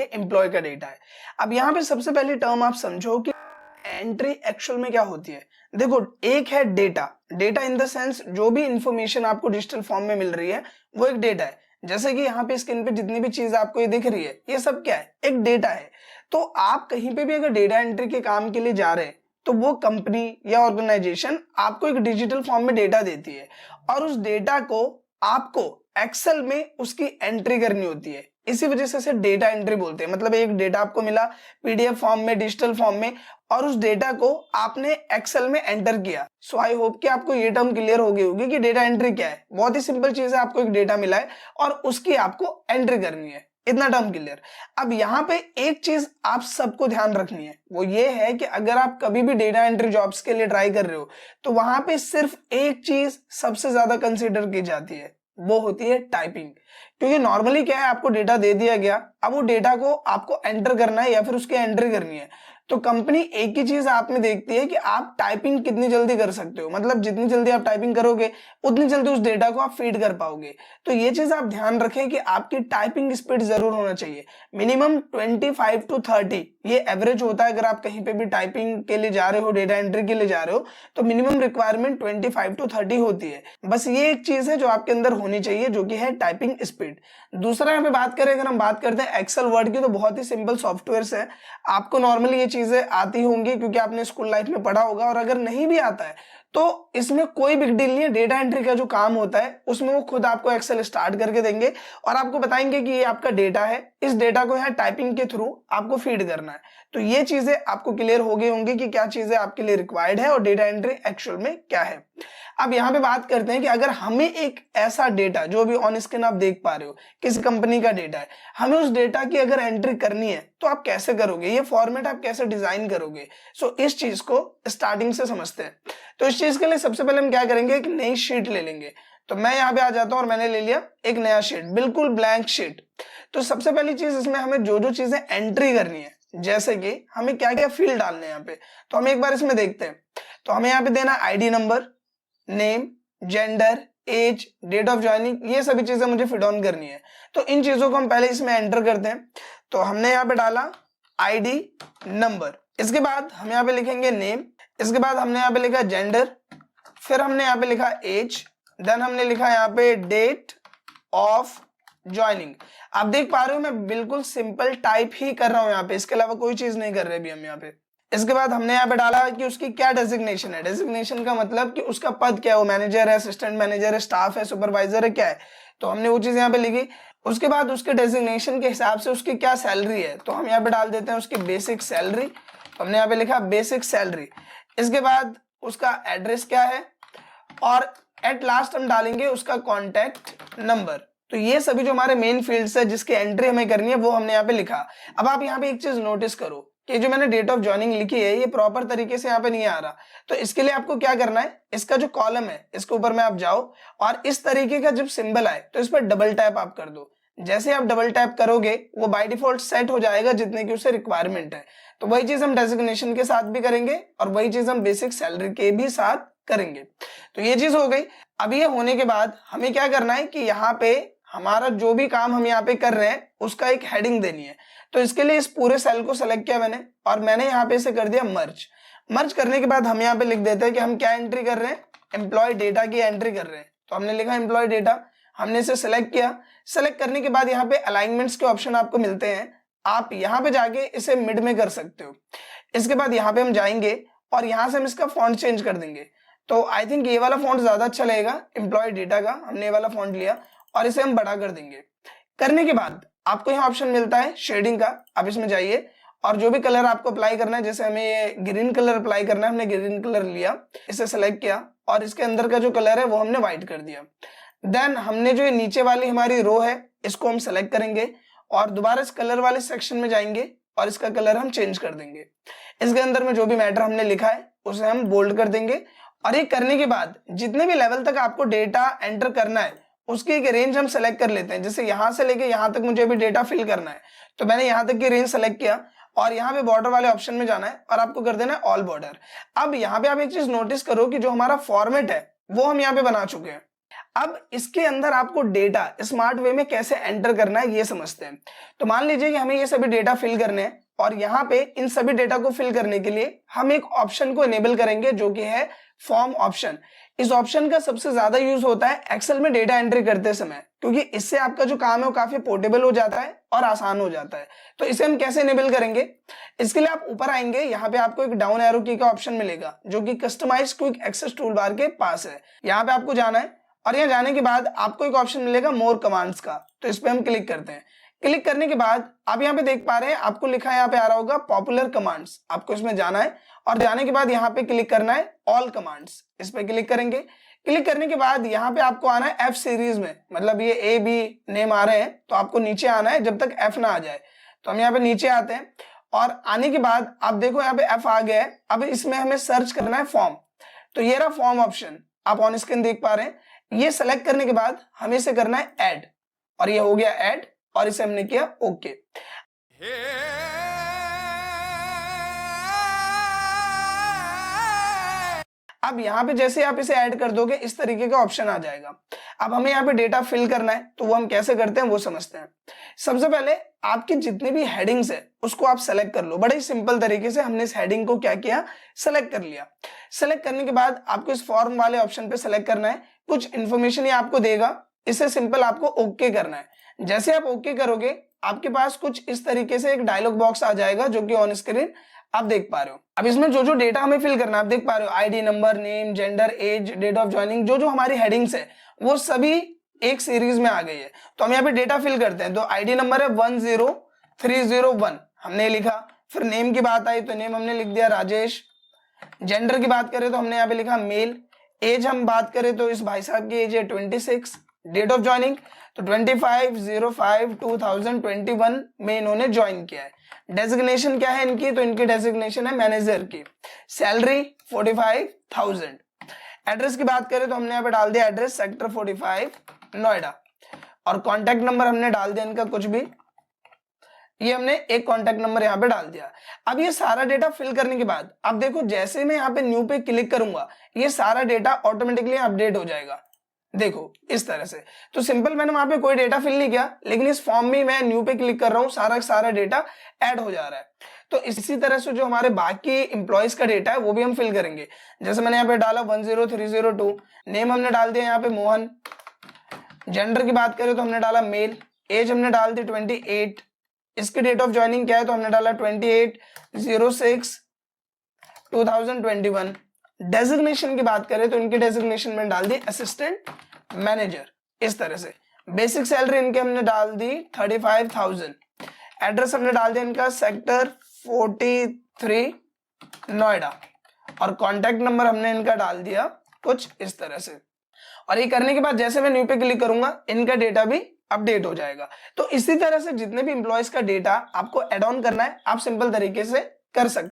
के एम्प्लॉय का डेटा है। अब यहाँ पे सबसे पहली टर्म आप समझो कि एंट्री एक्चुअल में क्या होती है। देखो, एक है data, data in the sense जो भी इंफॉर्मेशन आपको डिजिटल फॉर्म में मिल रही है वो एक डेटा है। जैसे कि यहाँ पे स्क्रीन पे जितनी भी चीज आपको ये दिख रही है, ये सब क्या है, एक डेटा है। तो आप कहीं पे भी अगर डेटा एंट्री के काम के लिए जा रहे हैं तो वो कंपनी या ऑर्गेनाइजेशन आपको एक डिजिटल फॉर्म में डेटा देती है और उस डेटा को आपको एक्सेल में उसकी एंट्री करनी होती है। इसी वजह से इसे डेटा एंट्री बोलते हैं। मतलब एक डेटा आपको मिला पीडीएफ फॉर्म में, डिजिटल फॉर्म में, और उस डेटा को आपने एक्सेल में एंटर किया। सो आई होप कि आपको ये टर्म क्लियर हो गई होगी कि डेटा एंट्री क्या है। बहुत ही सिंपल चीज है, आपको एक डेटा मिला है और उसकी आपको एंट्री करनी है, इतना टर्म क्लियर। अब यहाँ पे एक चीज आप सबको ध्यान रखनी है, वो ये है कि अगर आप कभी भी डेटा एंट्री जॉब्स के लिए ट्राई कर रहे हो तो वहां पे सिर्फ एक चीज सबसे ज्यादा कंसीडर की जाती है, वो होती है टाइपिंग। क्योंकि नॉर्मली क्या है, आपको डेटा दे दिया गया, अब वो डेटा को आपको एंटर करना है या फिर उसकी एंट्री करनी है। तो कंपनी एक ही चीज आप में देखती है कि आप टाइपिंग कितनी जल्दी कर सकते हो। मतलब जितनी जल्दी आप टाइपिंग करोगे उतनी जल्दी उस डेटा को आप फीड कर पाओगे। तो ये चीज आप ध्यान रखें कि आपकी टाइपिंग स्पीड जरूर होना चाहिए। मिनिमम 25 to 30 ये एवरेज होता है। अगर आप कहीं पे भी टाइपिंग के लिए जा रहे हो, डेटा एंट्री के लिए जा रहे हो, तो मिनिमम रिक्वायरमेंट 25 to 30 होती है। बस ये एक चीज है जो आपके अंदर होनी चाहिए, जो कि है टाइपिंग स्पीड। दूसरा यहाँ पे बात करें, अगर हम बात करते हैं एक्सेल वर्ड की, तो बहुत ही सिंपल सॉफ्टवेयर है। आपको नॉर्मली ये चीजें आती होंगी क्योंकि आपने स्कूल लाइफ में पढ़ा होगा, और अगर नहीं भी आता है तो इसमें कोई बिग डील नहीं है। डेटा एंट्री का जो काम होता है उसमें वो खुद आपको एक्सेल स्टार्ट करके देंगे और आपको बताएंगे कि ये आपका डेटा है, इस डेटा को यहाँ टाइपिंग के थ्रू आपको फीड करना है। तो ये चीजें आपको क्लियर हो गई होंगी कि क्या चीजें आपके लिए रिक्वायर्ड है और डेटा एंट्री एक्चुअल में क्या है। अब यहाँ पे बात करते हैं कि अगर हमें एक ऐसा डेटा, जो भी ऑन स्क्रीन आप देख पा रहे हो, किसी कंपनी का डेटा है, हमें उस डेटा की अगर एंट्री करनी है तो आप कैसे करोगे, ये फॉर्मेट आप कैसे डिजाइन करोगे। सो इस चीज को स्टार्टिंग से समझते हैं। तो इस चीज के लिए सबसे पहले हम क्या करेंगे, एक नई शीट ले लेंगे। तो मैं यहाँ पे आ जाता हूँ और मैंने ले लिया एक नया शीट, बिल्कुल ब्लैंक शीट। तो सबसे पहली चीज इसमें हमें जो जो चीजें एंट्री करनी है, जैसे कि हमें क्या क्या फील्ड डालने हैं यहाँ पे, तो हम एक बार इसमें देखते हैं। तो हमें यहाँ पे देना ID number, name, gender, age, date of joining, ये सभी चीजें मुझे फिट ऑन करनी है। तो इन चीजों को हम पहले इसमें एंटर करते हैं। तो हमने यहाँ पे डाला आईडी नंबर, इसके बाद हम यहाँ पे लिखेंगे नेम, इसके बाद हमने यहाँ पे लिखा जेंडर, फिर हमने यहाँ पे लिखा एज, देन हमने लिखा यहाँ पे डेट ऑफ ज्वाइनिंग। आप देख पा रहे हो मैं बिल्कुल सिंपल टाइप ही कर रहा हूं यहाँ पे, इसके अलावा कोई चीज नहीं कर रहे अभी हम यहाँ पे। इसके बाद हमने यहाँ पे डाला कि उसकी क्या डेजिग्नेशन है। डेजिग्नेशन का मतलब कि उसका पद क्या है, वो मैनेजर है, असिस्टेंट मैनेजर है, स्टाफ है, सुपरवाइजर है, क्या है। तो हमने वो चीज यहाँ पे लिखी। उसके बाद उसके डेजिग्नेशन के हिसाब से उसकी क्या सैलरी है, तो हम यहाँ पे डाल देते हैं उसकी बेसिक सैलरी। तो हमने यहाँ पे लिखा बेसिक सैलरी। इसके बाद उसका एड्रेस क्या है, और एट लास्ट हम डालेंगे उसका कॉन्टैक्ट नंबर। तो ये सभी जो हमारे मेन फील्ड्स है जिसकी एंट्री हमें करनी है वो हमने यहाँ पे लिखा। अब आप यहाँ पे एक चीज नोटिस करो कि जो मैंने डेट ऑफ ज्वाइनिंग लिखी है ये प्रॉपर तरीके से यहाँ पे नहीं आ रहा। तो इसके लिए आपको क्या करना है, इसका जो कॉलम है इसके ऊपर में आप जाओ और इस तरीके का जब सिंबल आए तो इस पर डबल टैप आप कर दो। जैसे आप डबल टैप करोगे वो बाय डिफॉल्ट सेट हो जाएगा जितने की उससे रिक्वायरमेंट है। तो वही चीज हम डेजिग्नेशन के साथ भी करेंगे और वही चीज हम बेसिक सैलरी के भी साथ करेंगे। तो ये चीज हो गई। अब ये होने के बाद हमें क्या करना है कि यहाँ पे हमारा जो भी काम हम यहाँ पे कर रहे हैं उसका एक हेडिंग देनी है। तो इसके लिए इस पूरे सेल को सेलेक्ट किया मैंने और मैंने यहाँ पे इसे कर दिया मर्ज। मर्ज करने के बाद हम यहाँ पे लिख देते हैं कि हम क्या एंट्री कर रहे हैं, एम्प्लॉय डेटा की एंट्री कर रहे हैं। तो हमने लिखा एम्प्लॉय डेटा, हमने इसे सेलेक्ट किया। सेलेक्ट करने के बाद यहाँ पे अलाइनमेंट्स के ऑप्शन आपको मिलते हैं, आप यहाँ पे जाके इसे मिड में कर सकते हो। इसके बाद यहाँ पे हम जाएंगे और यहाँ से हम इसका फॉन्ट चेंज कर देंगे। तो आई थिंक ये वाला फॉन्ट ज्यादा अच्छा लगेगा, एम्प्लॉय डेटा का। हमने ये वाला फॉन्ट लिया और इसे हम बड़ा कर देंगे। करने के बाद आपको यहाँ ऑप्शन मिलता है शेडिंग का, आप इसमें जाइए और जो भी कलर आपको अप्लाई करना है, जैसे हमें ये ग्रीन कलर अप्लाई करना है, हमने ग्रीन कलर लिया, इसे सेलेक्ट किया और इसके अंदर का जो कलर है वो हमने व्हाइट कर दिया। देन हमने जो ये नीचे वाली हमारी रो है इसको हम सेलेक्ट करेंगे और दोबारा इस कलर वाले सेक्शन में जाएंगे और इसका कलर हम चेंज कर देंगे। इसके अंदर में जो भी मैटर हमने लिखा है उसे हम बोल्ड कर देंगे। और ये करने के बाद जितने भी लेवल तक आपको डेटा एंटर करना है उसकी एक रेंज हम सेलेक्ट कर लेते हैं। जैसे यहाँ से लेके यहाँ तक मुझे अभी डेटा फिल करना है, तो मैंने यहाँ तक की रेंज सेलेक्ट किया और यहाँ पे बॉर्डर वाले ऑप्शन में जाना है और आपको कर देना है ऑल बॉर्डर। अब यहाँ पे आप एक चीज नोटिस करो कि जो हमारा फॉर्मेट है वो हम यहाँ पे बना चुके हैं। अब इसके अंदर आपको डेटा स्मार्ट वे में कैसे एंटर करना है ये समझते हैं। तो मान लीजिए कि हमें ये सभी डेटा फिल करने हैं और यहाँ पे इन सभी डेटा को फिल करने के लिए हम एक ऑप्शन को इनेबल करेंगे जो कि है फॉर्म ऑप्शन। इस ऑप्शन का सबसे ज्यादा यूज होता है एक्सेल में डेटा एंट्री करते समय, क्योंकि इससे आपका जो काम है वो काफी पोर्टेबल हो जाता है और आसान हो जाता है। तो इसे हम कैसे इनेबल करेंगे, इसके लिए आप ऊपर आएंगे, यहाँ पे आपको एक डाउन एरो की का ऑप्शन मिलेगा जो कि customise quick access tool bar के पास है। यहाँ पे आपको जाना है और यहाँ जाने के बाद आपको एक ऑप्शन मिलेगा मोर कमांड्स का, तो इस पे हम क्लिक करते हैं। क्लिक करने के बाद आप यहाँ पे देख पा रहे हैं, आपको लिखा है यहाँ पे आ रहा होगा पॉपुलर कमांड्स, आपको इसमें जाना है और जाने के बाद यहाँ पे क्लिक करना है ऑल कमांड्स, इस पे क्लिक करेंगे। क्लिक करने के बाद यहाँ पे आपको आना है एफ सीरीज में, मतलब ये ए बी नेम आ रहे हैं तो आपको नीचे आना है जब तक एफ ना आ जाए। तो हम यहाँ पे नीचे आते हैं और आने के बाद आप देखो यहाँ पे एफ आ गया है। अब इसमें हमें सर्च करना है फॉर्म, तो ये रहा फॉर्म ऑप्शन, आप ऑन स्क्रीन देख पा रहे हैं। ये सेलेक्ट करने के बाद हमें इसे करना है ऐड, और ये हो गया ऐड और इसे हमने किया ओके। अब यहाँ पे जैसे आप इसे ऐड कर दोगे इस तरीके का ऑप्शन आ जाएगा। अब हमें यहाँ पे डेटा फिल करना है, तो वो हम कैसे करते हैं वो समझते हैं। सबसे पहले आपकी जितनी भी हेडिंग्स है उसको आप सेलेक्ट कर लो। बड़े ही सिंपल तरीके से हमने इस हेडिंग को क्या किया, सेलेक्ट कर लिया। सेलेक्ट करने के बाद आपको इस फॉर्म वाले ऑप्शन पे सेलेक्ट करना है। कुछ इंफॉर्मेशन ये आपको देगा, इसे सिंपल आपको ओके करना है। जैसे आप ओके करोगे आपके पास कुछ इस तरीके से एक डायलॉग बॉक्स आ जाएगा जो कि ऑन स्क्रीन आप देख पा रहे हो। अब इसमें जो जो डेटा हमें फिल करना है आप देख पा रहे हो, ID number, name, gender, age, date of joining, जो जो हमारी हेडिंग्स है वो सभी एक सीरीज में आ गई है। तो हम यहाँ पे डेटा फिल करते हैं। तो आईडी नंबर है 10301, हमने लिखा। फिर नेम की बात आई तो नेम हमने लिख दिया राजेश। जेंडर की बात करें तो हमने यहाँ पे लिखा मेल। एज हम बात करें तो इस भाई साहब की एज है 26। डेट ऑफ ज्वाइनिंग तो 25/05/2021 में इन्होंने ज्वाइन किया है। डेजिग्नेशन क्या है इनकी, तो इनकी डेजिग्नेशन है मैनेजर की। सैलरी 45,000। एड्रेस की बात करें तो हमने यहाँ पे डाल दिया एड्रेस सेक्टर 45 नोएडा। और कॉन्टैक्ट नंबर हमने डाल दिया इनका कुछ भी, ये हमने एक कॉन्टैक्ट नंबर यहाँ पे डाल दिया। अब ये सारा डेटा फिल करने के बाद अब देखो जैसे मैं यहाँ पे न्यू पे क्लिक करूंगा ये सारा डेटा ऑटोमेटिकली अपडेट हो जाएगा। देखो इस तरह से। तो सिंपल मैंने वहां पे कोई डेटा फिल नहीं किया, लेकिन इस फॉर्म में मैं न्यू पे क्लिक कर रहा हूँ, सारा डेटा ऐड हो जा रहा है। तो इसी तरह से जो हमारे बाकी इंप्लॉइज का डेटा है वो भी हम फिल करेंगे। जैसे मैंने यहाँ पे डाला 10302, नेम हमने डाल दिया यहाँ पे मोहन। जेंडर की बात करें तो हमने डाला मेल। एज हमने डाल दी 28। इसकी डेट ऑफ ज्वाइनिंग क्या है तो हमने डाला 28/06/2021। डेजिग्नेशन की बात करें तो इनकी डेजिग्नेशन में डाल दी असिस्टेंट मैनेजर। इस तरह से बेसिक सैलरी इनके हमने डाल दी 35,000। एड्रेस हमने डाल दिया इनका सेक्टर 43 नोएडा। और कॉन्टैक्ट नंबर हमने इनका डाल दिया कुछ इस तरह से। और ये करने के बाद जैसे मैं न्यू पे क्लिक करूंगा इनका डेटा भी अपडेट हो जाएगा। तो इसी तरह से जितने भी इंप्लॉयज का डेटा आपको एड ऑन करना है आप सिंपल तरीके से कर सकते हैं।